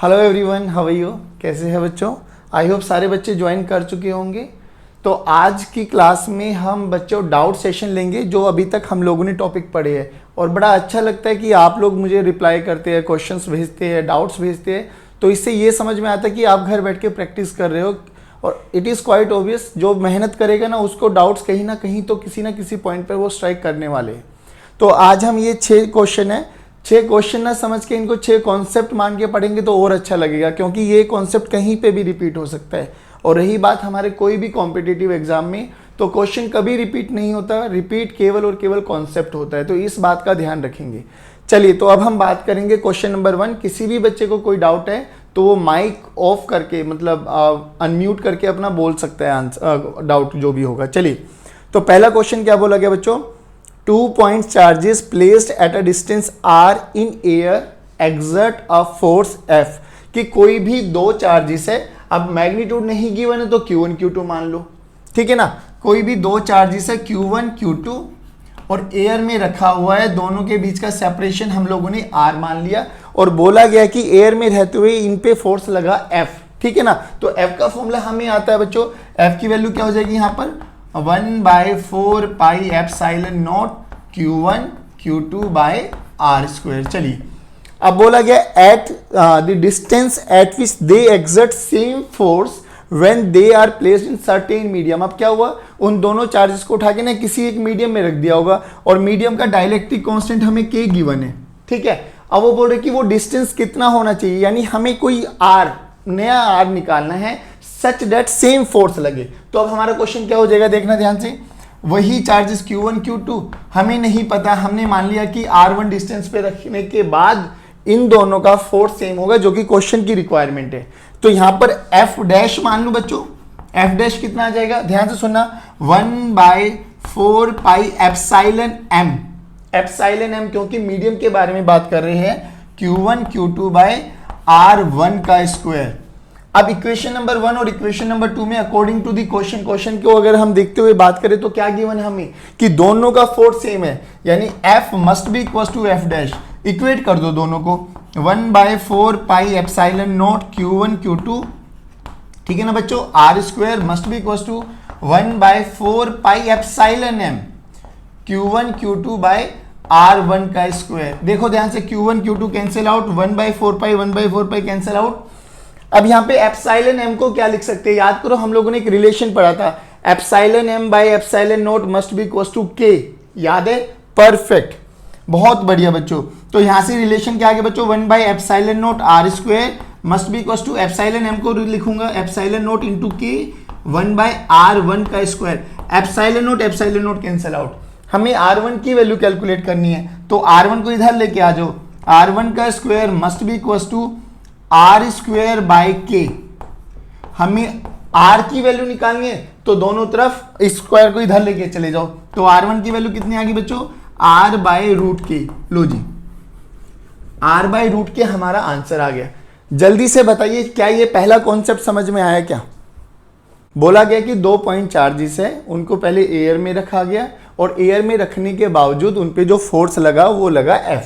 Hello everyone, how are you? कैसे हैं बच्चों? आई होप सारे बच्चे ज्वाइन कर चुके होंगे। तो आज की क्लास में हम बच्चों डाउट सेशन लेंगे, जो अभी तक हम लोगों ने टॉपिक पढ़े हैं। और बड़ा अच्छा लगता है कि आप लोग मुझे रिप्लाई करते हैं, क्वेश्चंस भेजते हैं, डाउट्स भेजते हैं। तो इससे ये समझ में आता है कि आप घर बैठ के प्रैक्टिस कर रहे हो। और इट इज़ क्वाइट ऑब्वियस, जो मेहनत करेगा ना उसको डाउट्स कहीं ना कहीं तो किसी ना किसी पॉइंट पर वो स्ट्राइक करने वाले हैं। तो आज हम ये 6 क्वेश्चन है, 6 क्वेश्चन ना समझ के इनको 6 कॉन्सेप्ट मान के पढ़ेंगे तो और अच्छा लगेगा, क्योंकि ये कॉन्सेप्ट कहीं पे भी रिपीट हो सकता है। और रही बात हमारे कोई भी कॉम्पिटिटिव एग्जाम में, तो क्वेश्चन कभी रिपीट नहीं होता, रिपीट केवल और केवल कॉन्सेप्ट होता है। तो इस बात का ध्यान रखेंगे। चलिए, तो अब हम बात करेंगे क्वेश्चन नंबर 1। किसी भी बच्चे को कोई डाउट है तो वो माइक ऑफ करके, मतलब अनम्यूट करके अपना बोल सकता है आंसर, डाउट जो भी होगा। चलिए, तो पहला क्वेश्चन क्या बोला गया बच्चों? 2 point charges placed at a distance r in air exert a force F। कि कोई भी 2 चार्जेस है, अब मैग्नीट्यूड नहीं गिवन है तो Q1 Q2 मान लो, ठीक है ना। कोई भी 2 चार्जेस है Q1 Q2 और एयर में रखा हुआ है, दोनों के बीच का सेपरेशन हम लोगों ने R मान लिया। और बोला गया कि एयर में रहते हुए इन पे फोर्स लगा F, ठीक है ना। तो F का फॉर्मूला हमें आता है बच्चों। F की वैल्यू क्या हो जाएगी यहाँ पर? 1/4 pi epsilon naught Q1 Q2 by R square. चलिए, अब बोला गया at the distance at which they exert same force when they are placed in certain medium. अब क्या हुआ, उन दोनों चार्जेस को उठा के ना किसी एक मीडियम में रख दिया होगा, और मीडियम का डाइलेक्ट्रिक कांस्टेंट हमें K गिवन है, ठीक है। अब वो बोल रहे कि वो डिस्टेंस कितना होना चाहिए, यानी हमें कोई R, नया R निकालना है सच दैट सेम फोर्स लगे। तो अब हमारा क्वेश्चन क्या हो जाएगा, देखना ध्यान से। वही चार्जेस Q1 Q2 हमें नहीं पता, हमने मान लिया कि R1 डिस्टेंस पे रखने के बाद इन दोनों का फोर्स सेम होगा, जो कि क्वेश्चन की रिक्वायरमेंट है। तो यहां पर F डैश मान लो बच्चों। F डैश कितना आ जाएगा, ध्यान से सुनना, 1/4 pi epsilon M। Epsilon M क्योंकि मीडियम के बारे में बात कर रहे हैं, Q1 Q2 बाय R1 का स्क्वायर। अब इक्वेशन नंबर 1 और इक्वेशन नंबर 2 में अकॉर्डिंग टू दी क्वेश्चन को अगर हम देखते हुए बात करें तो क्या गिवन है हमें कि दोनों का फोर्स सेम है, यानी F must be equal to F dash. Equate कर दो दोनों को, 1/4 pi epsilon naught Q1 Q2, ठीक है ना बच्चों। R square must be equal to 1/4 pi epsilon M Q1 Q2 by R1 का स्क्वायर। देखो ध्यान से, Q1 Q2 cancel out, 1/4 pi cancel out. अब यहाँ पे एप्सिलॉन M को क्या लिख सकते हैं, याद करो हम लोगों ने एक रिलेशन पढ़ा था, epsilon M by epsilon naught must be equal to K। याद है? परफेक्ट, बहुत बढ़िया बच्चों। तो यहां से रिलेशन क्या आ गया बच्चों, 1/एप्सिलॉन naught R square must be equal to epsilon M को लिखूंगा epsilon naught into K 1/R1 का square. Epsilon naught cancel out, हमें R1 की वैल्यू कैलकुलेट करनी है, तो R1 को इधर लेके आ जाओ। R1 का square must be equal to R square by K। हमें R की वैल्यू निकालनी है तो दोनों तरफ स्क्वायर को इधर लेके चले जाओ। तो R1 की वैल्यू कितनी आ गई बच्चों, R बाय रूट K। लो जी, R बाय रूट K हमारा आंसर आ गया। जल्दी से बताइए, क्या ये पहला कॉन्सेप्ट समझ में आया? क्या बोला गया कि 2 पॉइंट चार्जेस है, उनको पहले एयर में रखा गया और एयर में रखने के बावजूद उन पे जो फोर्स लगा वो लगा F,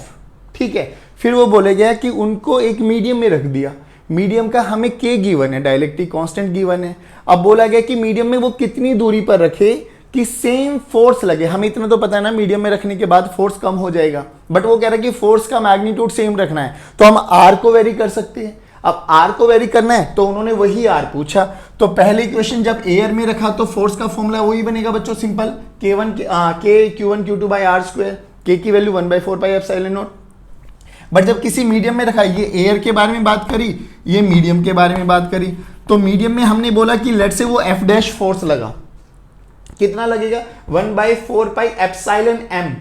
ठीक है। फिर वो बोले गया कि उनको एक मीडियम में रख दिया, मीडियम का हमें K गिवन है, डाइलेक्ट्रिक कांस्टेंट गिवन है। अब बोला गया कि मीडियम में वो कितनी दूरी पर रखे कि सेम फोर्स लगे। हमें इतना तो पता है ना, मीडियम में रखने के बाद फोर्स कम हो जाएगा, बट वो कह रहा है कि फोर्स का मैग्नीट्यूड सेम रखना है, तो हम R को वेरी कर सकते हैं। अब R को वेरी करना है तो उन्होंने वही R पूछा। तो पहले इक्वेशन जब एयर में रखा तो फोर्स का फॉर्मूला वही बनेगा बच्चों, simple, Q1 Q2 by R square. K की value 1/4 pi epsilon naught. But जब किसी मीडियम में रखा, ये एयर के बारे में बात करी, ये मीडियम के बारे में बात करी, तो मीडियम में हमने बोला कि लेट से वो F डैश फोर्स लगा, कितना लगेगा, 1/4 pi epsilon M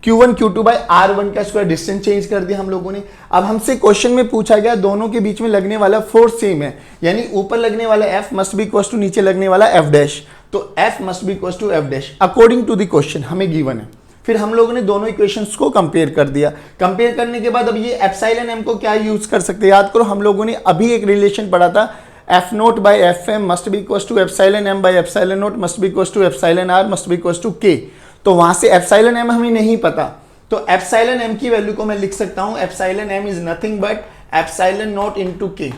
Q1 Q2 by R1 का स्क्वायर। डिस्टेंस चेंज कर दिया हम लोगों ने। अब हमसे क्वेश्चन में पूछा गया दोनों के बीच में लगने वाला फोर्स सेम है, यानी ऊपर लगने वाला F must be equal to नीचे लगने वाला F डैश, तो F must be equal to F dash according to the question हमें गिवन है। फिर हम लोगों ने दोनों इक्वेशंस को कंपेयर कर दिया। कंपेयर करने के बाद अब ये एप्सिलॉन M को क्या यूज कर सकते हैं, याद करो हम लोगों ने अभी एक रिलेशन पढ़ा था, F0 by FM must be equal to epsilon M by epsilon naught must be equal to epsilon R must be equal to K। तो वहां से एप्सिलॉन M हमें नहीं पता, तो एप्सिलॉन M की वैल्यू को मैं लिख सकता हूं, epsilon M is nothing but epsilon naught into के,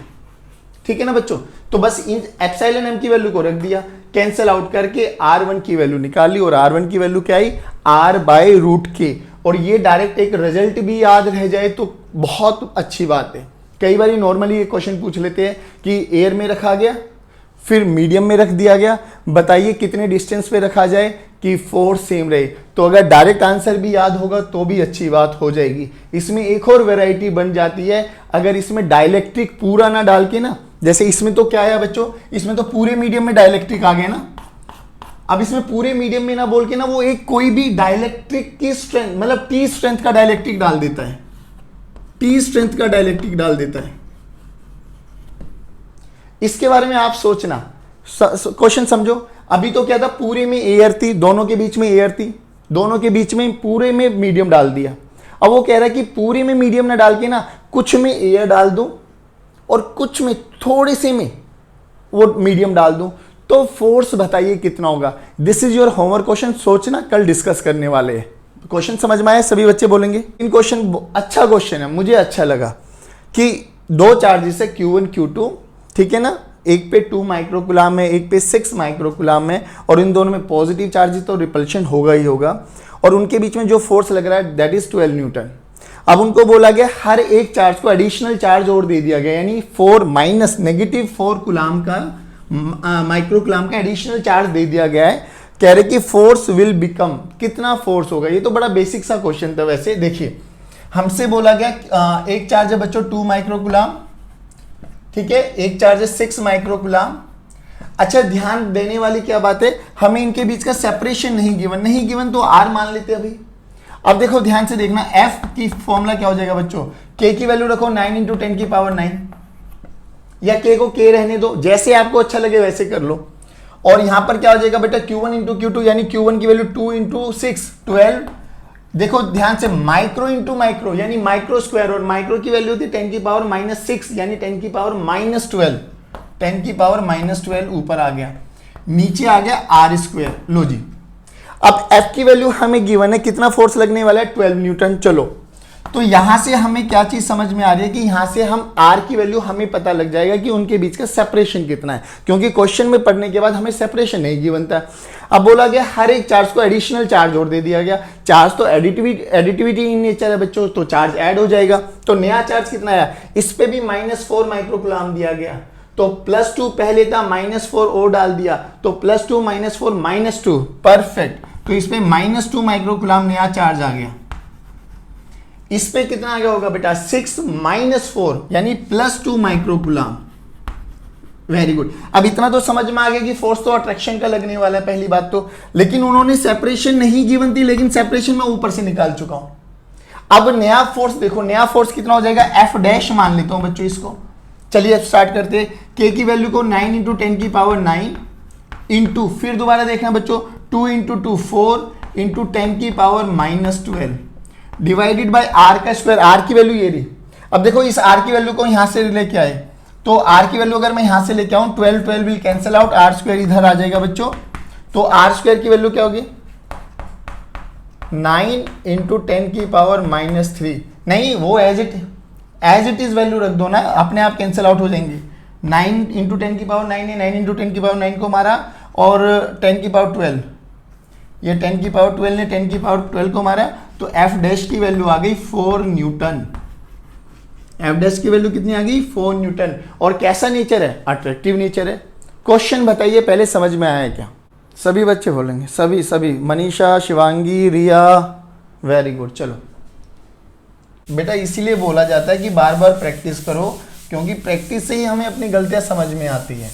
ठीक है ना बच्चों। तो बस इन एप्सिलॉन एम की वैल्यू को रख दिया, कैंसिल आउट करके R1 की वैल्यू निकाली, और R1 की वैल्यू क्या आई, R/√k। और ये डायरेक्ट एक रिजल्ट भी याद रह जाए तो बहुत अच्छी बात है। कई बार नॉर्मली ये क्वेश्चन पूछ लेते हैं कि एयर में रखा गया, फिर मीडियम में रख दिया गया, बताइए कितने डिस्टेंस पे रखा जाए कि फोर्स सेम रहे। तो अगर डायरेक्ट आंसर भी याद होगा तो भी अच्छी बात हो जाएगी। इसमें एक और वैरायटी बन जाती है, अगर इसमें डाइलेक्ट्रिक पूरा ना डाल के ना, जैसे इसमें तो क्या है बच्चों, इसमें तो पूरे मीडियम में डाइलेक्ट्रिक आ गया ना। अब इसमें पूरे मीडियम में ना बोल के ना वो एक कोई भी डाइलेक्ट्रिक की स्ट्रेंथ, मतलब टी स्ट्रेंथ का डाइलेक्ट्रिक डाल देता है, टी स्ट्रेंथ का डाइलेक्ट्रिक डाल देता है। इसके बारे में आप सोचना, क्वेश्चन समझो। अभी तो क्या था, पूरे में एयर थी, दोनों के बीच में एयर थी, दोनों के बीच में पूरे में मीडियम डाल दिया। अब वो कह रहा है कि पूरे में मीडियम ना डाल के ना कुछ में एयर डाल दूं और कुछ में थोड़े से में वो मीडियम डाल दूं, तो फोर्स बताइए कितना होगा। This is your homework question, सोचना, कल डिस्कस करने वाले हैं। क्वेश्चन समझ में आया, सभी बच्चे बोलेंगे। इन क्वेश्चन अच्छा क्वेश्चन है, मुझे अच्छा लगा कि दो चार्जेस है Q1 Q2, ठीक है ना, एक पे 2 माइक्रोकुलाम है, एक पे 6 माइक्रोकुलाम है, और इन दोनों में पॉजिटिव चार्ज तो रिपल्शन होगा ही होगा, और उनके बीच में जो फोर्स लग रहा है दैट इज 12 न्यूटन। अब उनको बोला गया हर एक चार्ज को एडिशनल चार्ज और दे दिया गया, यानी 4 माइनस -4 कुलाम का माइक्रोकुलाम का एडिशनल चार्ज दे दिया गया है। कह रहे कि फोर्स विल बिकम, कितना फोर्स होगा। ये तो बड़ा बेसिक सा क्वेश्चन था। वैसे देखिए, हमसे बोला गया एक चार्ज है बच्चों 2 माइक्रोकुलाम, ठीक है, एक चार्ज है 6 माइक्रोकुलाम। अच्छा, ध्यान देने वाली क्या बात है, हमें इनके बीच का सेपरेशन नहीं गिवन तो R मान लेते अभी। अब देखो ध्यान से देखना, F की फॉर्मूला क्या हो जाएगा बच्चों, K की वैल्यू रखो 9 × 10⁹, या K को K रहने दो, जैसे आपको अच्छा लगे वैसे कर लो। और यहां पर क्या हो जाएगा बेटा, Q1 × Q2, यानी Q1 की वैल्यू 2 × 6 12। देखो ध्यान से, माइक्रो इंटू माइक्रो यानी माइक्रो स्क्वायर, और माइक्रो की वैल्यू थी 10⁻⁻6 यानी 10⁻⁻12, 10⁻⁻12 ऊपर आ गया, नीचे आ गया R²। लो जी, अब F की वैल्यू हमें गिवन है, कितना फोर्स लगने वाला है 12 न्यूटन। चलो, तो यहां से हमें क्या चीज समझ में आ रही है कि यहां से हम R की वैल्यू हमें पता लग जाएगा कि उनके बीच का सेपरेशन कितना है, क्योंकि क्वेश्चन में पढ़ने के बाद हमें सेपरेशन नहीं गिवन था। अब बोला गया हर एक चार्ज को एडिशनल चार्ज और दे दिया गया। चार्ज तो एडिटिविटी इन नेचर है बच्चों, तो चार्ज ऐड हो जाएगा। तो नया चार्ज कितना आया, इस पे भी -4 माइक्रोकुलाम दिया गया, तो +2 पहले था, -4 और डाल दिया, तो +2 -4 -2, परफेक्ट। तो इस पे -2 माइक्रोकुलाम नया चार्ज आ गया। इस पे कितना आ गया होगा बेटा, 6 - 4 यानी +2 माइक्रोकुलाम। Very good. अब इतना तो समझ में आ गया कि फोर्स तो अट्रैक्शन का लगने वाला है, पहली बात तो। लेकिन उन्होंने सेपरेशन नहीं गिवन थी, लेकिन सेपरेशन मैं ऊपर से निकाल चुका हूं। अब नया फोर्स देखो, नया फोर्स कितना हो जाएगा, F' मान लेता हूं बच्चों इसको। चलिए अब स्टार्ट करते हैं। K की वैल्यू को 9 × 10⁹ इंटू, फिर दोबारा देखना बच्चों, 2 × 2 4 × 10⁻⁻12 डिवाइडेड बाय R का स्क्वायर। R की वैल्यू ये रही। अब देखो इस R की वैल्यू को यहां से लेके आए, तो R की वैल्यू अगर मैं यहां से लेके आऊं, 12 विल कैंसिल आउट, R² इधर आ जाएगा बच्चों। तो R² की वैल्यू क्या होगी, 9 × 10⁻⁻3। नहीं, वो एज इट इज वैल्यू रख दो ना, अपने आप कैंसिल आउट हो जाएंगे। 9 × 10⁻9 है, 9 × 10⁻9 को मारा, और 10⁻12, ये 10⁻12 ने 10⁻12 को मारा, तो F' की वैल्यू आ गई 4 न्यूटन। F' की वैल्यू कितनी आ गई, 4 न्यूटन। और कैसा नेचर है, अट्रैक्टिव नेचर है। क्वेश्चन बताइए पहले, समझ में आया क्या? सभी बच्चे बोलेंगे, सभी, मनीषा, शिवांगी, रिया, वेरी गुड। चलो बेटा, इसीलिए बोला जाता है कि बार बार प्रैक्टिस करो, क्योंकि प्रैक्टिस से ही हमें अपनी गलतियां समझ में आती है।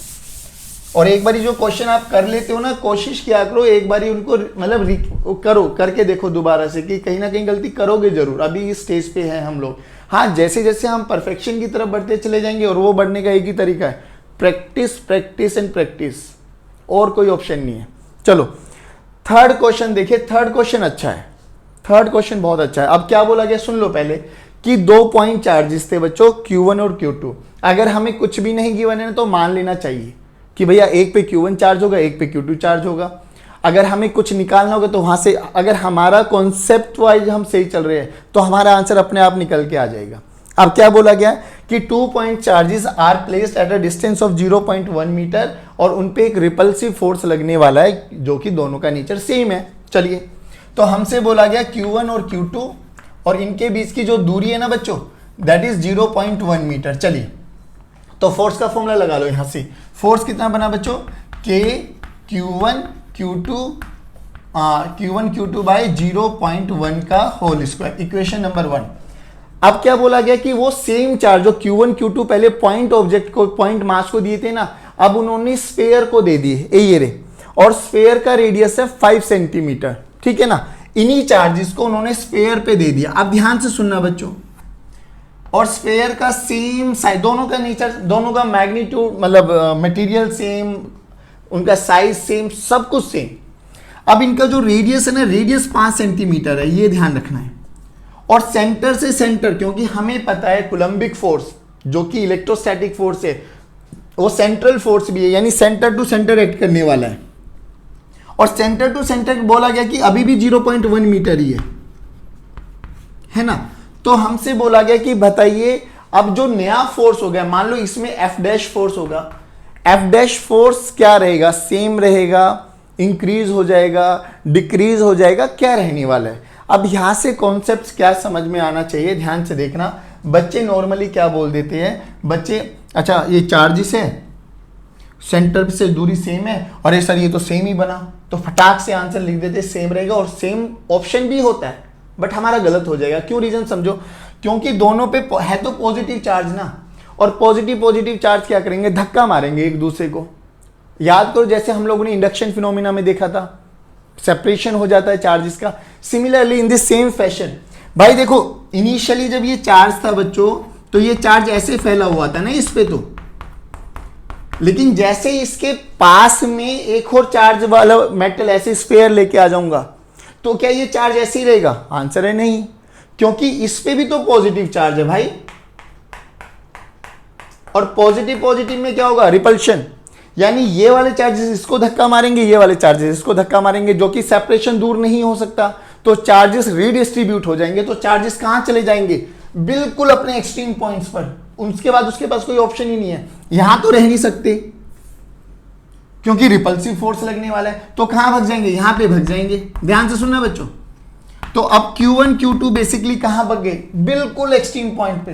और एक बारी जो क्वेश्चन आप कर लेते हो ना, कोशिश किया करो एक बारी उनको, मतलब करो, करके देखो दोबारा से, कि कहीं ना कहीं गलती करोगे जरूर। अभी इस स्टेज पे हैं हम लोग। हाँ, जैसे जैसे हम परफेक्शन की तरफ बढ़ते चले जाएंगे, और वो बढ़ने का एक ही तरीका है, प्रैक्टिस प्रैक्टिस एंड प्रैक्टिस, और कोई ऑप्शन नहीं है। चलो थर्ड क्वेश्चन देखिए। थर्ड क्वेश्चन अच्छा है, थर्ड क्वेश्चन बहुत अच्छा है। अब क्या बोला गया, सुन लो पहले, कि 2 पॉइंट चार्जेस थे बच्चों, Q1 और Q2। अगर हमें कुछ भी नहीं गिवन है तो मान लेना चाहिए कि भैया एक पे Q1 चार्ज होगा, एक पे Q2 चार्ज होगा। अगर हमें कुछ निकालना होगा तो वहां से, अगर हमारा कॉन्सेप्ट वाइज हम सही चल रहे हैं, तो हमारा आंसर अपने आप निकल के आ जाएगा। अब क्या बोला गया कि 2 point charges are placed at a distance of 0.1 metre और उन पे एक रिपल्सिव फोर्स लगने वाला है जो कि दोनों का नेचर सेम है। चलिए, तो हमसे बोला गया Q1 और Q2 और इनके बीच की जो दूरी है ना बच्चों, दैट इज 0.1 मीटर। चलिए, तो फोर्स का फॉर्मूला लगा लो यहां से। फोर्स कितना बना बच्चों, K Q1 Q2 बाय 0.1 का होल स्क्वायर, इक्वेशन नंबर 1। अब क्या बोला गया कि वो सेम चार्ज जो Q1 Q2 पहले पॉइंट ऑब्जेक्ट को, पॉइंट मास को दिए थे ना, अब उन्होंने स्फेयर को दे दिए ये रे, और स्फेयर का रेडियस है 5 सेंटीमीटर, ठीक है ना। इन्हीं चार्जेस को उन्होंने स्फेयर पे दे दिया। अब ध्यान से सुनना बच्चों, और स्फेयर का सेम साइज, दोनों का नेचर, दोनों का मैग्नीट्यूड मतलब मटेरियल सेम, उनका साइज सेम, सब कुछ सेम। अब इनका जो रेडियस है ना, रेडियस 5 सेंटीमीटर है, ये ध्यान रखना है। और सेंटर से सेंटर, क्योंकि हमें पता है कुलम्बिक फोर्स जो कि इलेक्ट्रोस्टैटिक फोर्स है, वो सेंट्रल फोर्स भी है, यानी सेंटर टू सेंटर एक्ट करने वाला है। और सेंटर टू सेंटर बोला गया कि अभी भी 0.1 मीटर ही है ना। तो हमसे बोला गया कि बताइए अब जो नया फोर्स हो गया, मान लो इसमें एफ डैश फोर्स होगा, एफ डैश फोर्स क्या रहेगा, सेम रहेगा, इंक्रीज हो जाएगा, डिक्रीज हो जाएगा, क्या रहने वाला है। अब यहां से कॉन्सेप्ट क्या समझ में आना चाहिए, ध्यान से देखना। बच्चे नॉर्मली क्या बोल देते हैं, बच्चे अच्छा ये चार्जेस है, सेंटर से दूरी सेम है, और ये सर ये तो सेम ही बना, तो फटाक से आंसर लिख देते सेम रहेगा, और सेम ऑप्शन भी होता है, बट हमारा गलत हो जाएगा। क्यों, रीजन समझो, क्योंकि दोनों पे है तो पॉजिटिव चार्ज ना, और पॉजिटिव चार्ज क्या करेंगे, धक्का मारेंगे एक दूसरे को। याद करो जैसे हम लोगों ने इंडक्शन फिनोमिना में देखा था, सेपरेशन हो जाता है चार्जेस का। Similarly in this same fashion, भाई देखो इनिशियली जब ये चार्ज था बच्चों, तो ये चार्ज ऐसे फैला हुआ था ना इस पे, तो लेकिन जैसे इसके पास में एक और चार्ज वाला मेटल ऐसे स्फीयर लेके आ जाऊंगा, तो क्या ये चार्ज ऐसे ही रहेगा, आंसर है नहीं, क्योंकि इस पे भी तो पॉजिटिव चार्ज है भाई, और पॉजिटिव में क्या होगा, रिपल्शन, यानी ये वाले चार्जेस इसको धक्का मारेंगे, ये वाले चार्जेस इसको धक्का मारेंगे, जो कि सेपरेशन दूर नहीं हो सकता, तो चार्जेस रीडिस्ट्रीब्यूट हो जाएंगे। तो चार्जेस कहां चले जाएंगे, बिल्कुल अपने एक्सट्रीम पॉइंट्स पर, उसके बाद उसके पास कोई ऑप्शन ही नहीं है, यहां तो रह नहीं सकते क्योंकि रिपल्सिव फोर्स लगने वाला है, तो कहां भाग जाएंगे, यहां पे भाग जाएंगे। ध्यान से सुनना बच्चों, तो अब Q1 Q2 बेसिकली कहां भाग गए, बिल्कुल एक्सट्रीम पॉइंट पे।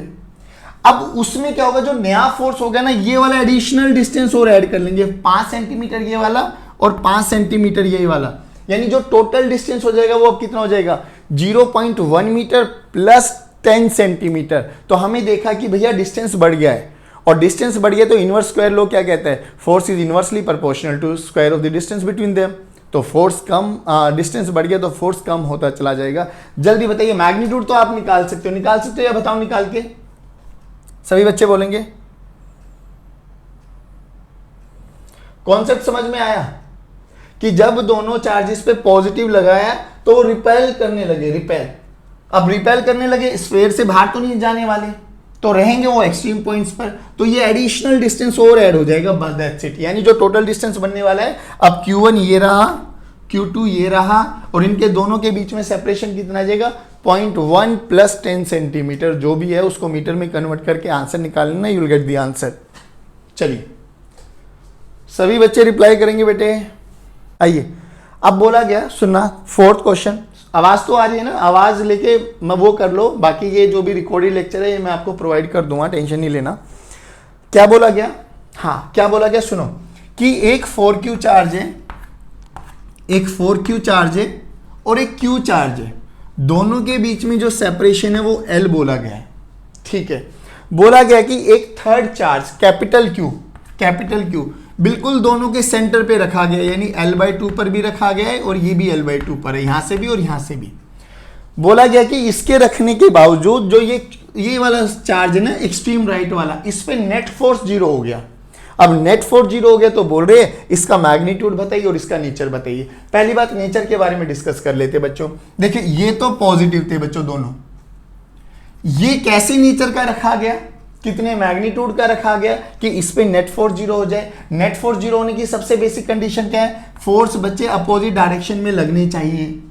अब उसमें क्या होगा, जो नया फोर्स होगा ना, ये वाला एडिशनल डिस्टेंस और ऐड कर लेंगे, 5 सेंटीमीटर ये वाला और 5 सेंटीमीटर ये वाला, यानी जो टोटल डिस्टेंस हो जाएगा वो अब कितना हो जाएगा, 0.1 मीटर प्लस 10 सेंटीमीटर। तो हमें देखा कि भैया डिस्टेंस बढ़ गया है, और डिस्टेंस बढ़ गया तो इनवर्स स्क्वायर लॉ क्या कहता है, force is inversely proportional to square of the distance between them. तो फोर्स कम, डिस्टेंस बढ़ गया तो फोर्स कम होता चला जाएगा। जल्दी बताइए, मैग्नीट्यूड तो आप निकाल सकते हो या बताओ निकाल के, सभी बच्चे बोलेंगे। कॉन्सेप्ट समझ में आया कि जब दोनों चार्जेस पे पॉजिटिव लगाया तो वो रिपेल करने लगे, अब रिपेल करने लगे, स्फीयर से बाहर तो नहीं जाने वाले, तो रहेंगे वो एक्सट्रीम पॉइंट्स पर, तो ये एडिशनल डिस्टेंस और ऐड हो जाएगा, बस दैट्स इट। यानी जो टोटल डिस्टेंस बनने वाला है, अब Q1 ये रहा, Q2 ये रहा, और इनके दोनों के बीच में सेपरेशन कितना आ जाएगा, 0.1 प्लस 10 सेंटीमीटर, जो भी है उसको मीटर में कन्वर्ट करके आंसर निकाल लेना, you will get the answer. चलिए सभी बच्चे रिप्लाई करेंगे बेटे। आइए अब बोला गया, सुनना, फोर्थ क्वेश्चन, आवाज तो आ रही है ना, आवाज लेके मैं वो कर लो, बाकी ये जो भी रिकॉर्डेड लेक्चर है ये मैं आपको प्रोवाइड कर दूंगा, टेंशन नहीं लेना। क्या बोला गया, हाँ क्या बोला गया, सुनो कि एक 4Q चार्ज है, एक 4Q चार्ज है और एक Q चार्ज है, दोनों के बीच में जो सेपरेशन है वो L बोला गया है, ठीक है। बोला गया कि एक थर्ड चार्ज कैपिटल Q बिल्कुल दोनों के सेंटर पे रखा गया, यानी L/2 पर भी रखा गया है और ये भी L/2 पर है, यहां से भी और यहां से भी। बोला गया कि इसके रखने के बावजूद जो ये वाला चार्ज है ना, एक्सट्रीम राइट वाला, इस पे नेट फोर्स 0 हो गया। अब नेट फोर्स 0 हो गया तो बोल रहे हैं इसका मैग्नीट्यूड बताइए और इसका नेचर बताइए। पहली बात नेचर के बारे में डिस्कस कर लेते बच्चों। देखिए ये तो पॉजिटिव थे बच्चों दोनों, ये कैसे नेचर का रखा गया, कितने मैग्नीट्यूड का रखा गया कि इस पे नेट फोर्स 0 हो जाए। नेट फोर्स 0 होने की सबसे बेसिक कंडीशन क्या है, फोर्स बच्चे अपोजिट डायरेक्शन में लगने चाहिए,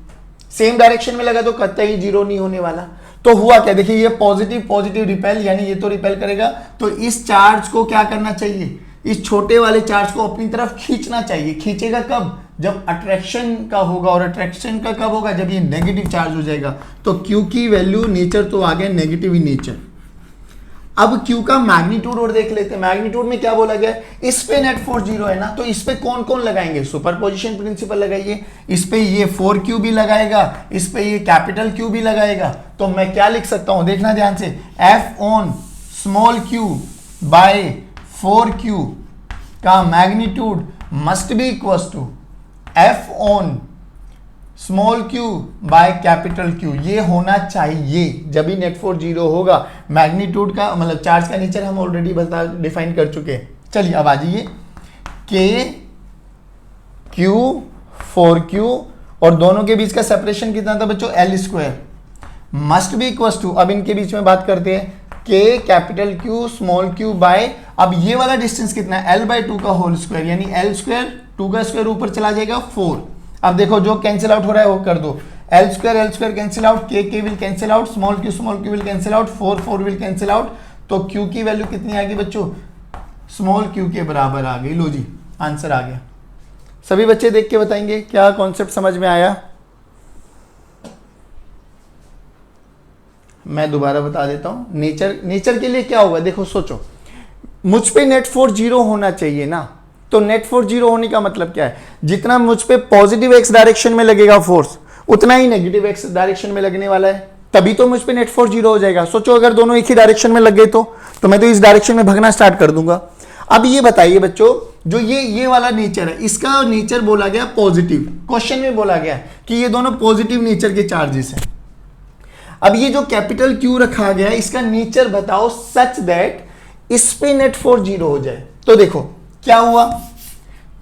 सेम डायरेक्शन में लगा तो कतई 0 नहीं होने वाला। तो हुआ क्या, देखिए ये पॉजिटिव पॉजिटिव रिपेल, यानी ये तो रिपेल करेगा, तो इस चार्ज को क्या करना चाहिए, इस छोटे वाले चार्ज को अपनी तरफ खींचना चाहिए। खींचेगा कब, जब अट्रैक्शन का होगा, और अट्रैक्शन का कब होगा, जब ये नेगेटिव चार्ज हो जाएगा। तो Q की वैल्यू नेचर तो आ गया नेगेटिव इन नेचर। अब Q का मैग्नीट्यूड और देख लेते हैं। मैग्नीट्यूड में क्या बोला गया है, इस पे नेट फोर्स 0 है ना, तो इस पे कौन कौन लगाएंगे, सुपरपोजिशन प्रिंसिपल लगाइए। इस पे ये 4Q भी लगाएगा, इस पे ये कैपिटल Q भी लगाएगा। तो मैं क्या लिख सकता हूं, देखना ध्यान से, F on small q by 4Q का magnitude must be equal to F on small q by capital Q। ये होना चाहिए जब भी नेट फोर्स 0 होगा। मैग्नीट्यूड का मतलब चार्ज का नेचर हम ऑलरेडी डिफाइन कर चुके हैं। चलिए अब आ जाइए, K Q 4Q और दोनों के बीच का सेपरेशन कितना था बच्चों, L square must be equal to, अब इनके बीच में बात करते हैं, K capital Q small q by, अब ये वाला डिस्टेंस कितना है, L/2 का होल स्क्वायर, यानी L स्क्वायर 2 का स्क्वायर ऊपर चला जाएगा 4। अब देखो जो कैंसिल आउट हो रहा है वो कर दो, L square cancel out, K will cancel out, small q will cancel out, 4 will cancel out. तो Q की वैल्यू कितनी आ गई बच्चों, स्मॉल q के बराबर आ गई। लो जी आंसर आ गया। सभी बच्चे देख के बताएंगे क्या कॉन्सेप्ट समझ में आया। मैं दोबारा बता देता हूं, नेचर के लिए क्या होगा, देखो सोचो, मुझ पे नेट फोर्स 0 होना चाहिए ना, तो नेट फोर्स 0 होने का मतलब क्या है, जितना मुझ पे पॉजिटिव x डायरेक्शन में लगेगा फोर्स, उतना ही नेगेटिव x डायरेक्शन में लगने वाला है, तभी तो मुझ पे नेट फोर्स 0 हो जाएगा। सोचो अगर दोनों एक ही डायरेक्शन में लग गए तो मैं तो इस डायरेक्शन में भागना स्टार्ट कर दूंगा। अब ये बताइए बच्चों, जो ये वाला नेचर है, इसका नेचर बोला गया पॉजिटिव, क्वेश्चन में बोला गया कि ये दोनों पॉजिटिव नेचर के चार्जेस हैं। अब ये जो कैपिटल Q रखा गया है, इसका नेचर बताओ सच दैट इस पे नेट फोर्स 0 हो जाए। तो देखो क्या हुआ,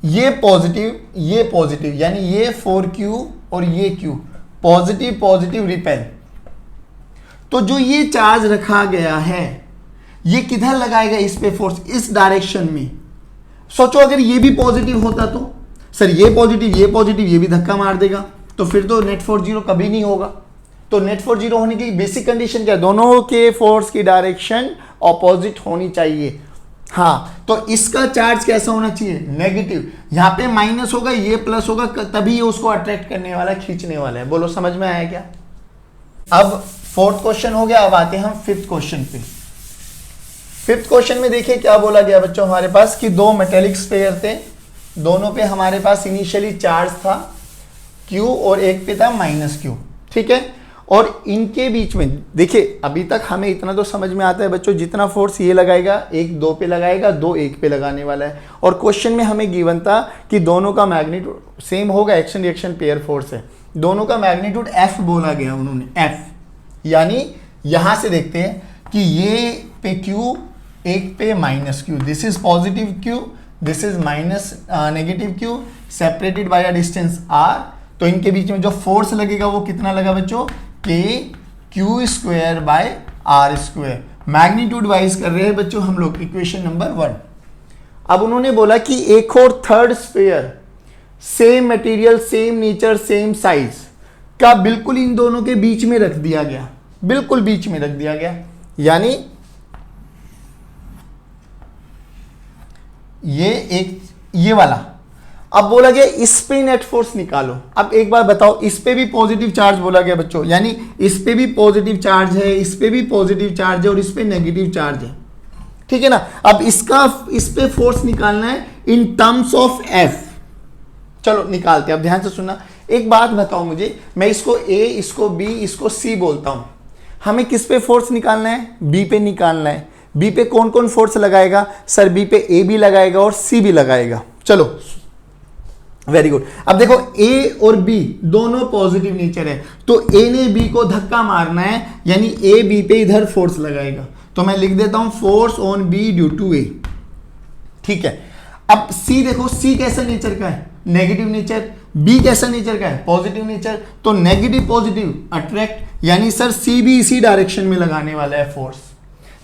ये पॉजिटिव यानी ये 4Q और ये Q पॉजिटिव पॉजिटिव रिपेल। तो जो ये चार्ज रखा गया है ये किधर लगाएगा, इस पे फोर्स, इस डायरेक्शन में। सोचो अगर ये भी पॉजिटिव होता तो सर ये पॉजिटिव ये भी धक्का मार देगा, तो फिर तो नेट फोर्स 0 कभी नहीं होगा। तो नेट फोर्स 0 होने की बेसिक कंडीशन क्या है, दोनों के फोर्स की डायरेक्शन ऑपोजिट होनी चाहिए। हाँ, तो इसका चार्ज कैसा होना चाहिए, नेगेटिव। यहां पे माइनस होगा, ये प्लस होगा, तभी ये उसको अट्रैक्ट करने वाला, खींचने वाला है। बोलो समझ में आया क्या। अब 4th क्वेश्चन हो गया, अब आते हैं हम 5th क्वेश्चन पे। 5th क्वेश्चन में देखिए क्या बोला गया बच्चों, हमारे पास कि दो मेटेलिक स्फीयर थे, दोनों पे हमारे पास इनिशियली चार्ज था Q और एक पे था -Q, ठीक है। और इनके बीच में देखिए अभी तक हमें इतना तो समझ में आता है बच्चों, जितना फोर्स ये लगाएगा, एक 2 पे लगाएगा, 2 1 पे लगाने वाला है। और क्वेश्चन में हमें गिवन था कि दोनों का मैग्नीट्यूड सेम होगा, एक्शन रिएक्शन पेयर फोर्स है, दोनों का मैग्नीट्यूड F बोला गया उन्होंने, F। यानी यहां से देखते हैं कि ये पे Q, एक पे -Q, this is positive Q, this is negative Q, separated by a distance R। तो इनके बीच में जो फोर्स लगेगा वो कितना लगा बच्चों, K Q square by R square. Magnitude wise कर रहे हैं बच्चों हम लोग, इक्वेशन नंबर 1। अब उन्होंने बोला कि एक और third sphere same material, same nature, same size का बिल्कुल इन दोनों के बीच में रख दिया गया, बिल्कुल बीच में रख दिया गया, यानी ये वाला। अब बोला गया इस पे नेट फोर्स निकालो। अब एक बार बताओ, इस पे भी पॉजिटिव चार्ज बोला गया बच्चों, यानी इस पे भी पॉजिटिव चार्ज है, इस पे भी पॉजिटिव चार्ज है और इस पे नेगेटिव चार्ज है, ठीक है ना। अब इस पे फोर्स निकालना है इन टर्म्स ऑफ F। चलो निकालते हैं। अब ध्यान से सुनना, एक बात बताओ मुझे, मैं इसको A, इसको B, इसको C बोलता हूं, हमें किस पे फोर्स निकालना है, B पे निकालना है। B पे कौन कौन फोर्स लगाएगा, सर B पे A भी लगाएगा और C भी लगाएगा। चलो वेरी गुड। अब देखो A और B दोनों पॉजिटिव नेचर है, तो A ने B को धक्का मारना है, यानी A B पे इधर फोर्स लगाएगा। तो मैं लिख देता हूं force on B due to A, ठीक है। अब C देखो, C कैसा नेचर का है, नेगेटिव नेचर, B कैसा नेचर का है, पॉजिटिव नेचर। तो नेगेटिव पॉजिटिव अट्रैक्ट, यानी सर C भी इसी डायरेक्शन में लगाने वाला है फोर्स,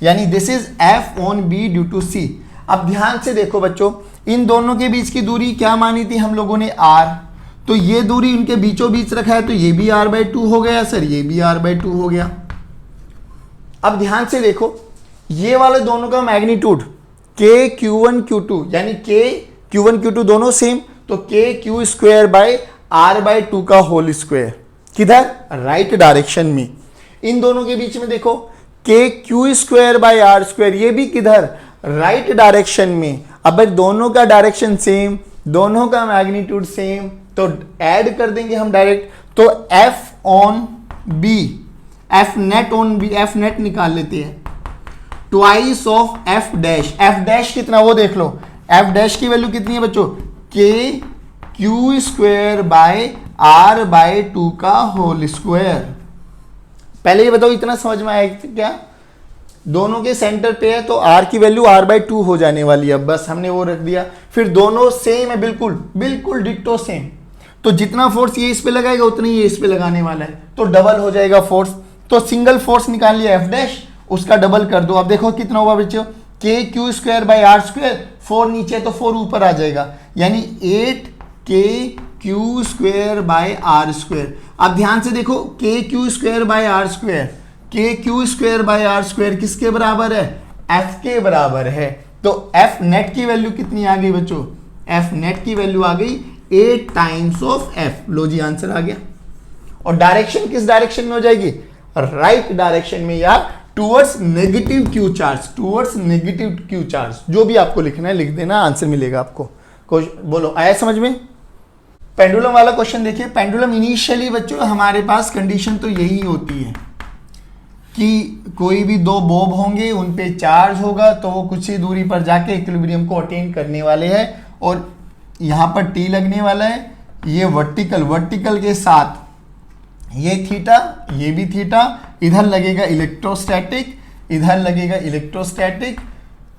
यानी this is F on B due to C। अब ध्यान से देखो बच्चों, इन दोनों के बीच की दूरी क्या मानी थी हम लोगों ने, R। तो ये दूरी उनके बीचों बीच रखा है, तो ये भी R/2 हो गया सर, ये भी R/2 हो गया, अब ध्यान से देखो, ये वाले दोनों का मैग्नीट्यूड के Q1 Q2 यानी के Q1 Q2 दोनों सेम, तो K Q square by R by 2 का होल स्क्वायर किधर, राइट डायरेक्शन में। इन दोनों के बीच में देखो के Q square by are square, ये भी किधर, राइट डायरेक्शन में। अब दोनों का डायरेक्शन सेम, दोनों का मैग्नीट्यूड सेम, तो ऐड कर देंगे हम डायरेक्ट। तो F on B, F net on B, F net निकाल लेते हैं, twice of F dash. F dash कितना वो देख लो, एफ डैश की वैल्यू कितनी है बच्चों, K Q square by R by 2 का होल स्क्वायर। पहले ये बताओ इतना समझ में आया क्या, दोनों के सेंटर पे है तो आर की वैल्यू आर बाय 2 हो जाने वाली है, बस हमने वो रख दिया। फिर दोनों सेम है, बिल्कुल बिल्कुल डिट्टो सेम, तो जितना फोर्स ये इस पे लगाएगा उतना ही ये इस पे लगाने वाला है, तो डबल हो जाएगा फोर्स। तो सिंगल फोर्स निकाल लिया एफ डैश, उसका डबल कर दो। अब देखो कितना हुआ बच्चों, K Q square by are square, 4 नीचे तो 4 ऊपर आ जाएगा, यानी 8 k Q square by are square. अब ध्यान से देखो, के Q square by are square, k Q square by are square किसके बराबर है, एफ के बराबर है। तो एफ नेट की वैल्यू कितनी आ गई बच्चों, एफ नेट की वैल्यू आ गई 8 टाइम्स ऑफ एफ। लो जी आंसर आ गया। और डायरेक्शन किस डायरेक्शन में हो जाएगी, राइट डायरेक्शन में, या towards negative Q charge, towards negative Q charge. जो भी आपको लिखना है लिख देना, आंसर मिलेगा आपको। बोलो आया समझ में। पेंडुलम वाला क्वेश्चन देखिए। पेंडुलम इनिशियली बच्चों हमारे पास कंडीशन तो यही होती है कि कोई भी दो बॉब होंगे, उन पे चार्ज होगा, तो वो कुछ ही दूरी पर जाके इक्विलिब्रियम को अटेन करने वाले हैं, और यहाँ पर टी लगने वाला है, ये वर्टिकल, वर्टिकल के साथ ये थीटा, ये भी थीटा, इधर लगेगा इलेक्ट्रोस्टैटिक, इधर लगेगा इलेक्ट्रोस्टैटिक,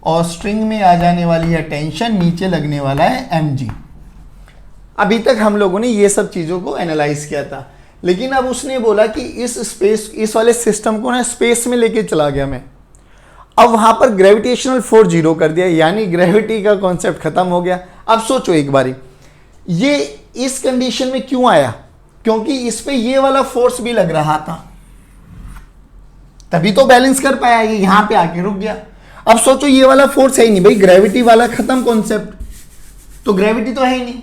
और स्ट्रिंग में आ जाने वाली है टेंशन, नीचे लगने वाला है mg। अभी तक हम लोगों ने ये सब चीज़ों को एनालाइज किया था, लेकिन अब उसने बोला कि इस स्पेस, इस वाले सिस्टम को ना स्पेस में लेके चला गया मैं, अब वहां पर ग्रेविटेशनल फोर्स 0 कर दिया, यानी ग्रेविटी का कॉन्सेप्ट खत्म हो गया। अब सोचो एक बारी, ये इस कंडीशन में क्यों आया, क्योंकि इस पे ये वाला फोर्स भी लग रहा था, तभी तो बैलेंस कर पाया, ये यहां पे आके रुक गया। अब सोचो ये वाला फोर्स है ही नहीं भाई, ग्रेविटी वाला खत्म कॉन्सेप्ट, तो ग्रेविटी तो है ही नहीं,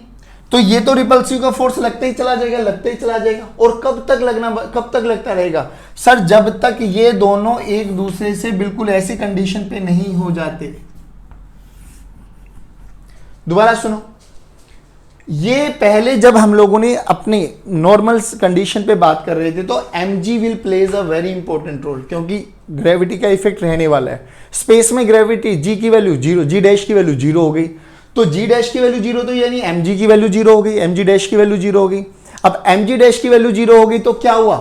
तो ये तो रिपल्सिव का फोर्स लगते ही चला जाएगा, लगते ही चला जाएगा। और कब तक लगना, कब तक लगता रहेगा सर, जब तक ये दोनों एक दूसरे से बिल्कुल ऐसी कंडीशन पे नहीं हो जाते। दोबारा सुनो, ये पहले जब हम लोगों ने अपने नॉर्मल कंडीशन पे बात कर रहे थे तो mg will plays a very important role, क्योंकि ग्रेविटी का इफेक्ट रहने वाला है। स्पेस में ग्रेविटी g की वैल्यू 0, g डैश की वैल्यू 0 हो गई, तो g डैश की वैल्यू 0, तो यानी mg की वैल्यू 0 हो गई, mg डैश की वैल्यू 0 हो गई। अब mg डैश की वैल्यू 0 हो गई तो क्या हुआ,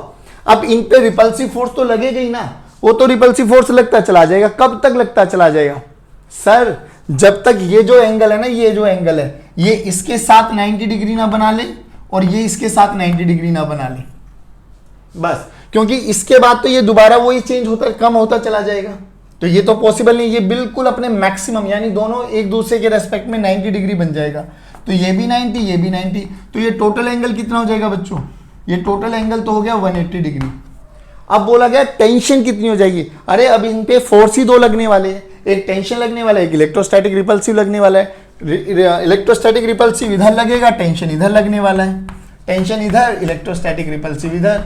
अब इन पे रिपल्सिव फोर्स तो लगेगा ही ना, वो तो रिपल्सिव फोर्स लगता चला जाएगा। कब तक लगता चला जाएगा सर, जब तक ये जो एंगल है ना, ये जो एंगल है, ये इसके साथ 90 डिग्री ना बना ले और ये इसके साथ 90 डिग्री ना बना ले, बस, क्योंकि इसके बाद तो ये दोबारा वही चेंज होता, कम होता चला जाएगा, तो ये तो पॉसिबल नहीं। ये बिल्कुल अपने मैक्सिमम, यानी दोनों एक दूसरे के रेस्पेक्ट में 90 डिग्री बन जाएगा, तो ये भी 90, ये भी 90, तो ये टोटल एंगल कितना हो जाएगा बच्चों, ये टोटल एंगल तो हो गया 180 डिग्री। अब बोला गया टेंशन कितनी हो जाएगी, अरे अब इन पे फोर्स ही 2 लगने वाले हैं, एक टेंशन लगने वाला है, एक इलेक्ट्रोस्टैटिक रिपल्सिव लगने वाला है। इलेक्ट्रोस्टैटिक रिपल्सिव इधर लगेगा, टेंशन इधर लगने वाला है, टेंशन इधर, इलेक्ट्रोस्टैटिक रिपल्सिव इधर।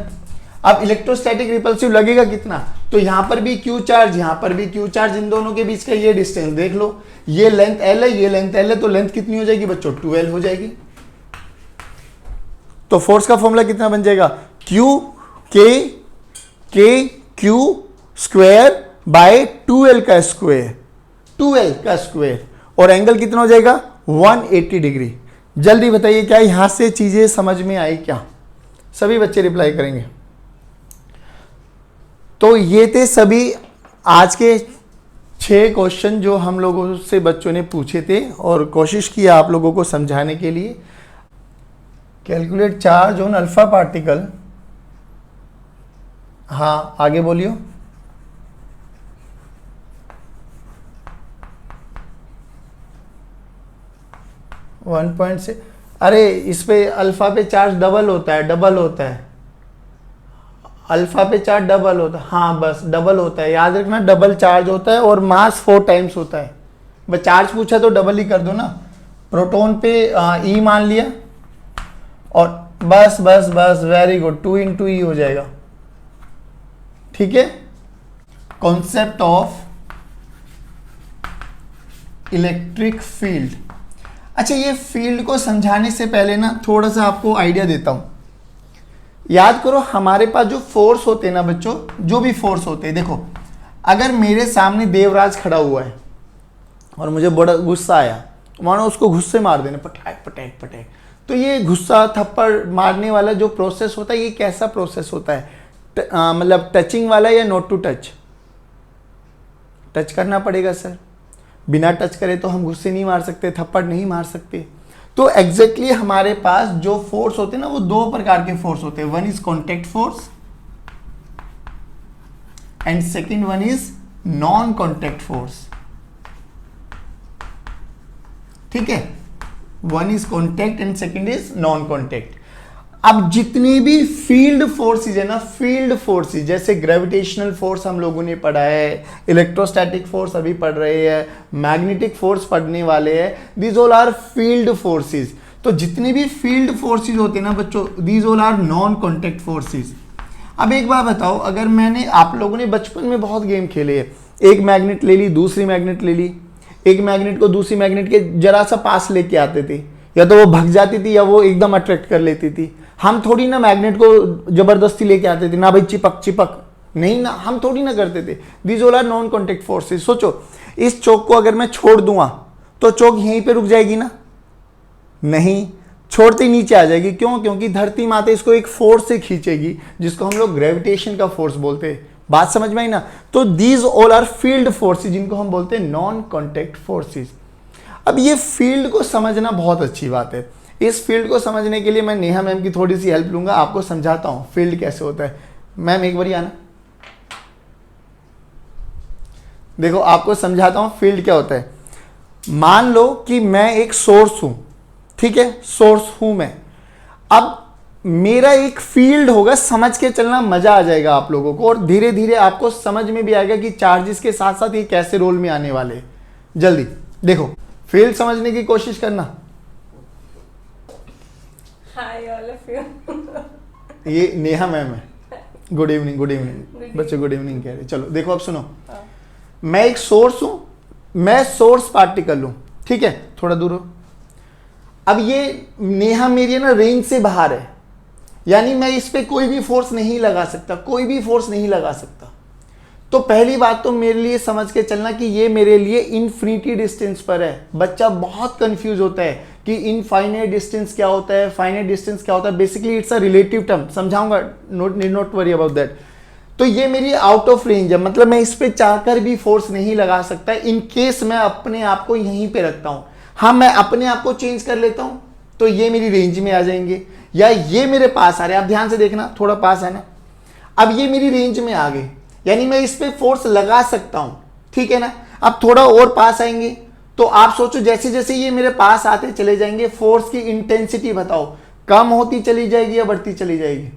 अब इलेक्ट्रोस्टैटिक रिपल्सिव लगेगा कितना, तो यहां पर भी क्यू चार्ज, यहां पर भी क्यू चार्ज, इन दोनों के बीच का ये डिस्टेंस देख लो, ये लेंथ l है, ये लेंथ l है, तो लेंथ कितनी हो जाएगी बच्चों, 2l हो जाएगी। तो फोर्स का फॉर्मूला कितना बन जाएगा, Q K Q square by 2l का स्क्वायर, 2l का स्क्वायर, और एंगल कितना हो जाएगा 180 डिग्री। जल्दी बताइए क्या यहां से चीजें समझ में आई क्या, सभी बच्चे रिप्लाई करेंगे। तो ये थे सभी आज के 6 क्वेश्चन जो हम लोगों से बच्चों ने पूछे थे, और कोशिश किया आप लोगों को समझाने के लिए। Calculate charge on alpha particle, हाँ आगे बोलियो। वन पॉइंट से, अरे इस पे अल्फा पे चार्ज डबल होता है, डबल होता है, अल्फा पे चार्ज डबल होता है, हाँ बस डबल होता है, याद रखना डबल चार्ज होता है और मास 4 टाइम्स होता है। बस चार्ज पूछा तो डबल ही कर दो ना, प्रोटॉन पे ई मान लिया और बस बस बस वेरी गुड, 2 इंटू ई हो जाएगा। ठीक है, कॉन्सेप्ट ऑफ इलेक्ट्रिक फील्ड। अच्छा, ये फील्ड को समझाने से पहले ना थोड़ा सा आपको आइडिया देता हूं। याद करो हमारे पास जो फोर्स होते हैं ना बच्चों, जो भी फोर्स होते हैं, देखो अगर मेरे सामने देवराज खड़ा हुआ है और मुझे बड़ा गुस्सा आया, मानो उसको गुस्से मार देने, पटैक पटैक पटैक, तो ये गुस्सा थप्पड़ मारने वाला जो प्रोसेस होता है, ये कैसा प्रोसेस होता है? मतलब टचिंग वाला या नॉट टू टच? टच करना पड़ेगा सर, बिना टच करे तो हम गुस्से नहीं मार सकते, थप्पड़ नहीं मार सकते। तो एग्जैक्टली हमारे पास जो फोर्स होते हैं ना, वो 2 प्रकार के फोर्स होते हैं। One is contact force and second one is non contact force. ठीक है, one is contact and second is non contact. अब जितनी भी फील्ड फोर्सेज है ना, फील्ड फोर्सेज जैसे ग्रेविटेशनल फोर्स हम लोगों ने पढ़ा है, इलेक्ट्रोस्टैटिक फोर्स अभी पढ़ रहे हैं, मैग्नेटिक फोर्स पढ़ने वाले हैं, these all are field forces. तो जितने भी फील्ड फोर्सेज होते हैं ना बच्चों, these all are non contact forces. अब एक बात बताओ, अगर मैंने, आप लोगों ने बचपन में बहुत गेम खेले हैं, एक मैग्नेट ले ली, दूसरी मैग्नेट ले ली, एक मैग्नेट को दूसरी मैग्नेट के जरा सा पास लेके आते थे, या तो वो भग जाती थी या वो एकदम अट्रैक्ट कर लेती थी। हम थोड़ी ना मैग्नेट को जबरदस्ती लेके आते थे, ना भाई चिपक चिपक, नहीं ना, हम थोड़ी ना करते थे। These all are non contact forces. सोचो इस चौक को अगर मैं छोड़ दूंगा तो चौक यहीं पे रुक जाएगी ना? नहीं, छोड़ते ही नीचे आ जाएगी। क्यों? क्योंकि धरती माता इसको एक फोर्स से खींचेगी, जिसको हम लोग ग्रेविटेशन का फोर्स बोलते हैं। बात समझ में आई ना? तो these all are field forces, जिनको हम बोलते हैं नॉन कॉन्टेक्ट फोर्सेज। अब ये फील्ड को समझना बहुत अच्छी बात है। इस फील्ड को समझने के लिए मैं नेहा मैम की थोड़ी सी हेल्प लूंगा, आपको समझाता हूं फील्ड कैसे होता है। मैम एक बार आना, देखो आपको समझाता हूं फील्ड क्या होता है। मान लो कि मैं एक सोर्स हूं, ठीक है, सोर्स हूं मैं। अब मेरा एक फील्ड होगा, समझ के चलना, मजा आ जाएगा आप लोगों को, और धीरे धीरे आपको समझ में भी आएगा कि चार्जेस के साथ साथ ये कैसे रोल में आने वाले। जल्दी देखो, फील्ड समझने की कोशिश करना। Hi all of you. ये नेहा मैम है। गुड इवनिंग, गुड इवनिंग बच्चे, गुड इवनिंग कह रहे। चलो देखो अब सुनो, मैं एक सोर्स हूं, मैं सोर्स पार्टिकल हूं, ठीक है, थोड़ा दूर हो। अब ये नेहा मेरी है ना रेंज से बाहर है, यानी मैं इस पे कोई भी फोर्स नहीं लगा सकता, कोई भी फोर्स नहीं लगा सकता। तो पहली बात तो मेरे लिए समझ के चलना कि ये मेरे लिए इनफिनिटी डिस्टेंस पर है। बच्चा बहुत कंफ्यूज होता है कि इनफाइनाइट डिस्टेंस क्या होता है, फाइनाइट डिस्टेंस क्या होता है। Basically it's a relative term, समझाऊंगा, नोट वरी अबाउट दैट। तो ये मेरी आउट ऑफ रेंज है, मतलब मैं इस पे चाहकर भी फोर्स नहीं लगा सकता इन केस मैं अपने आप को यहीं पे रखता हूं। हाँ, मैं अपने आप को चेंज कर लेता हूं तो ये मेरी रेंज में आ जाएंगे, या ये मेरे पास आ रहे हैं। आप ध्यान से देखना, थोड़ा पास है ना, अब ये मेरी रेंज में आ गए, यानी मैं इस पे फोर्स लगा सकता हूं, ठीक है ना। अब थोड़ा और पास आएंगे तो आप सोचो, जैसे जैसे ये मेरे पास आते चले जाएंगे, फोर्स की इंटेंसिटी बताओ, कम होती चली जाएगी या बढ़ती चली जाएगी?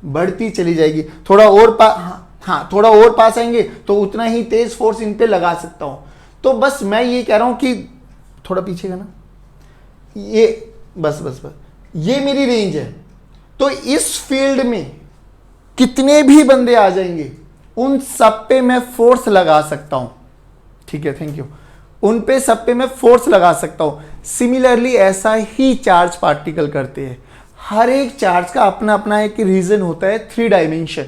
बढ़ती चली जाएगी। थोड़ा और हाँ, थोड़ा और पास आएंगे तो उतना ही तेज फोर्स इन पे लगा सकता हूं। तो बस मैं ये कह रहा हूं कि थोड़ा पीछे का ना, ये बस बस बस, ये मेरी रेंज है। तो इस फील्ड में कितने भी बंदे आ जाएंगे, उन सब पे मैं फोर्स लगा सकता हूं, ठीक है, थैंक यू। उन पे सब पे मैं फोर्स लगा सकता हूं। सिमिलरली ऐसा ही चार्ज पार्टिकल करते हैं। हर एक चार्ज का अपना अपना एक रीजन होता है, 3 डायमेंशन,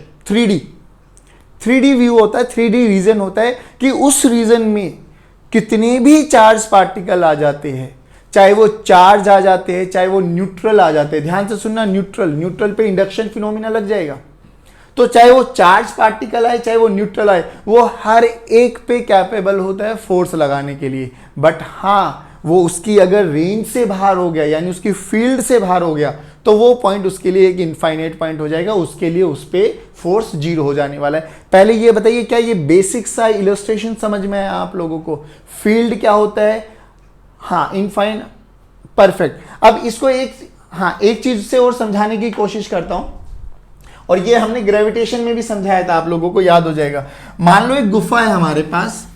3D व्यू होता है, 3D रीजन होता है कि उस रीजन में कितने भी चार्ज पार्टिकल आ जाते हैं, चाहे वो चार्ज आ जाते हैं, चाहे वो न्यूट्रल आ जाते हैं। ध्यान से सुनना, न्यूट्रल पे इंडक्शन फिनोमिना लग जाएगा। तो चाहे वो चार्ज पार्टिकल आए, चाहे वो न्यूट्रल आए, वो हर एक पे कैपेबल होता है फोर्स लगाने के लिए। बट हाँ, वो उसकी अगर रेंज से बाहर हो गया, यानी उसकी फील्ड से बाहर हो गया, तो वो पॉइंट उसके लिए एक इनफाइनाइट पॉइंट हो जाएगा, उसके लिए उस पे फोर्स 0 हो जाने वाला है। पहले ये बताइए, क्या ये बेसिक सा इलस्ट्रेशन समझ में आया आप लोगों को? फील्ड क्या होता है? हाँ, इनफाइन, परफेक्ट। अब इसको एक चीज से और समझाने की कोशिश करता हूं, और ये हमने ग्रेविटेशन में भी समझाया था, आप लोगों को याद हो जाएगा। मान लो एक गुफा है हमारे पास,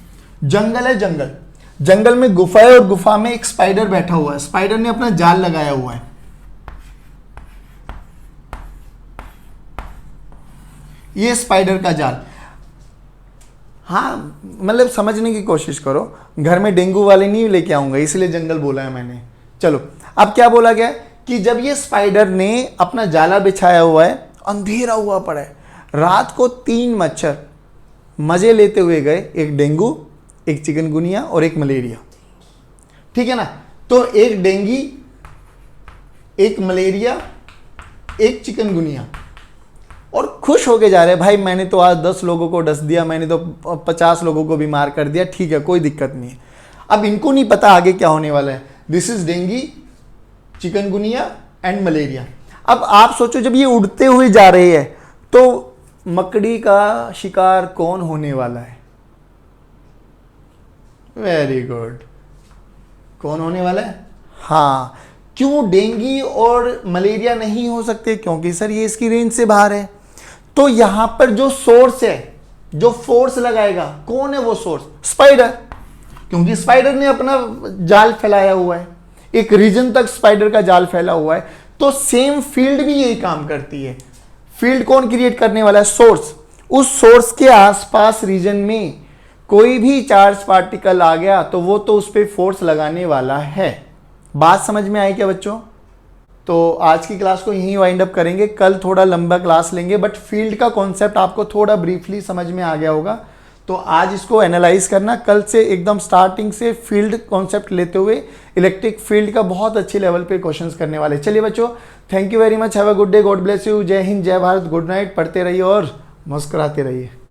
जंगल है, जंगल में गुफा है और गुफा में एक स्पाइडर बैठा हुआ है, स्पाइडर ने अपना जाल लगाया हुआ है। ये स्पाइडर का जाल, हाँ मतलब समझने की कोशिश करो, घर में डेंगू वाले नहीं लेके आऊंगा इसलिए जंगल बोला है मैंने। चलो अब क्या बोला गया कि जब ये स्पाइडर ने अपना जाला बिछाया हुआ है, अंधेरा हुआ पड़ा है, रात को 3 मच्छर मजे लेते हुए गए, एक डेंगू, एक चिकनगुनिया और एक मलेरिया, ठीक है ना। तो एक डेंगी, एक मलेरिया, एक चिकनगुनिया, और खुश होके जा रहे हैं, भाई मैंने तो आज 10 लोगों को डस दिया, मैंने तो 50 लोगों को बीमार कर दिया, ठीक है कोई दिक्कत नहीं है। अब इनको नहीं पता आगे क्या होने वाला है। This is dinghy, chikungunya and malaria. अब आप सोचो जब ये उड़ते हुए जा रहे हैं तो मकड़ी का शिकार कौन होने वाला है? वेरी गुड, कौन होने वाला है? हाँ, क्यों डेंगी और मलेरिया नहीं हो सकते? क्योंकि सर ये इसकी रेंज से बाहर है। तो यहां पर जो सोर्स है, जो फोर्स लगाएगा, कौन है वो सोर्स? स्पाइडर, क्योंकि स्पाइडर ने अपना जाल फैलाया हुआ है, एक रीजन तक स्पाइडर का जाल फैला हुआ है। तो सेम फील्ड भी यही काम करती है। फील्ड कौन क्रिएट करने वाला है? सोर्स। उस सोर्स के आसपास रीजन में कोई भी चार्ज पार्टिकल आ गया तो वो तो उस पर फोर्स लगाने वाला है। बात समझ में आई क्या बच्चों? तो आज की क्लास को यहीं वाइंड अप करेंगे, कल थोड़ा लंबा क्लास लेंगे, बट फील्ड का कॉन्सेप्ट आपको थोड़ा ब्रीफली समझ में आ गया होगा। तो आज इसको एनालाइज करना, कल से एकदम स्टार्टिंग से फील्ड कॉन्सेप्ट लेते हुए इलेक्ट्रिक फील्ड का बहुत अच्छे लेवल पे क्वेश्चंस करने वाले। चलिए बच्चों, thank you very much, have a good day, God bless you, जय हिंद, जय भारत, गुड नाइट, पढ़ते रहिए और मुस्कुराते रहिए।